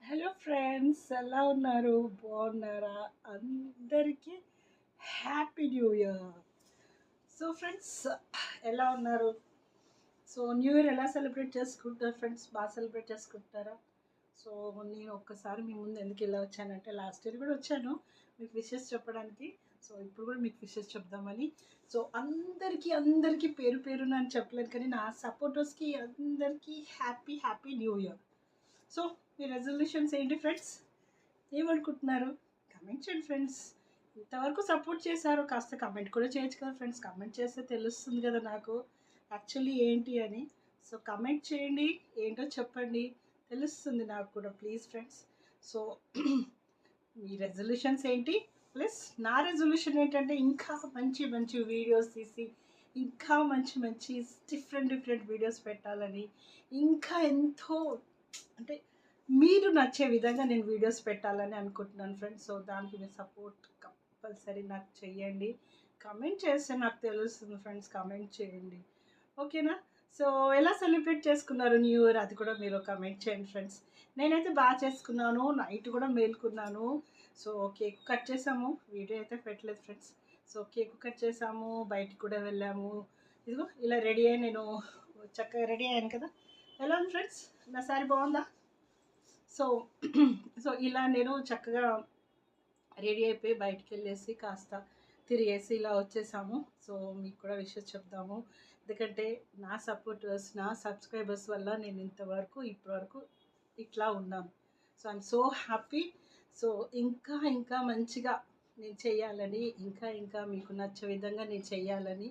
Hello friends, ఎలా ఉన్నారు? బాగున్నారా? అందరికీ happy new year. So friends, ఎలా ఉన్నారు? సో న్యూ ఇయర్ ఎలా సెలబ్రేట్ చేసుకుంటారు ఫ్రెండ్స్? బాగా సెలబ్రేట్ చేసుకుంటారా? సో నేను ఒక్కసారి మీ ముందు ఎందుకు ఇలా వచ్చానంటే, లాస్ట్ ఇయర్ కూడా వచ్చాను మీకు విషెస్ చెప్పడానికి. సో ఇప్పుడు కూడా మీకు విషెస్ చెప్దామని. సో అందరికీ పేరు పేరున అని చెప్పలేను, కానీ నా సపోర్టర్స్కి అందరికీ happy happy new year. So మీ రెజల్యూషన్స్ ఏంటి ఫ్రెండ్స్? ఏమనుకుంటున్నారు? కమెంట్ చేయండి ఫ్రెండ్స్. ఇంతవరకు సపోర్ట్ చేశారు, కాస్త కమెంట్ కూడా చేయొచ్చు కదా ఫ్రెండ్స్. కమెంట్ చేస్తే తెలుస్తుంది కదా నాకు యాక్చువల్లీ ఏంటి అని. సో కమెంట్ చేయండి, ఏంటో చెప్పండి, తెలుస్తుంది నాకు కూడా ప్లీజ్ ఫ్రెండ్స్. సో మీ రెజల్యూషన్స్ ఏంటి? ప్లస్ నా రెజల్యూషన్ ఏంటంటే, ఇంకా మంచి మంచి వీడియోస్ తీసి, ఇంకా మంచి మంచి డిఫరెంట్ వీడియోస్ పెట్టాలని, ఇంకా ఎంతో అంటే మీరు నచ్చే విధంగా నేను వీడియోస్ పెట్టాలని అనుకుంటున్నాను ఫ్రెండ్స్. సో దానికి మీ సపోర్ట్ కంపల్సరీ నాకు చెయ్యండి. కమెంట్ చేస్తే నాకు తెలుస్తుంది ఫ్రెండ్స్, కమెంట్ చేయండి, ఓకేనా? సో ఎలా సెలబ్రేట్ చేసుకున్నారు న్యూ ఇయర్, అది కూడా మీరు కమెంట్ చేయండి ఫ్రెండ్స్. నేనైతే బాగా చేసుకున్నాను, నైట్ కూడా మేల్కున్నాను. సో కేక్ కట్ చేసాము, వీడియో అయితే పెట్టలేదు ఫ్రెండ్స్. సో కేక్ కట్ చేసాము, బయటికి కూడా వెళ్ళాము. ఇదిగో ఇలా రెడీ అయ్యి నేను చక్కగా రెడీ అయ్యాను కదా. ఎలా ఉంది ఫ్రెండ్స్? నా సారీ బాగుందా? సో సో ఇలా నేను చక్కగా రెడీ అయిపోయి బయటికి వెళ్ళేసి కాస్త తిరిగేసి ఇలా వచ్చేసాము. సో మీకు కూడా విషయం చెప్దాము, ఎందుకంటే నా సపోర్టర్స్, నా సబ్స్క్రైబర్స్ వల్ల నేను ఇప్పటివరకు ఇట్లా ఉన్నాను. So I'm so happy. So ఇంకా మంచిగా నేను చేయాలని, ఇంకా మీకు నచ్చే విధంగా నేను చేయాలని,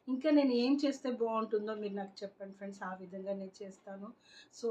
ఇంకా నేను ఏం చేస్తే బాగుంటుందో మీరు నాకు చెప్పండి ఫ్రెండ్స్, ఆ విధంగా నేను చేస్తాను. సో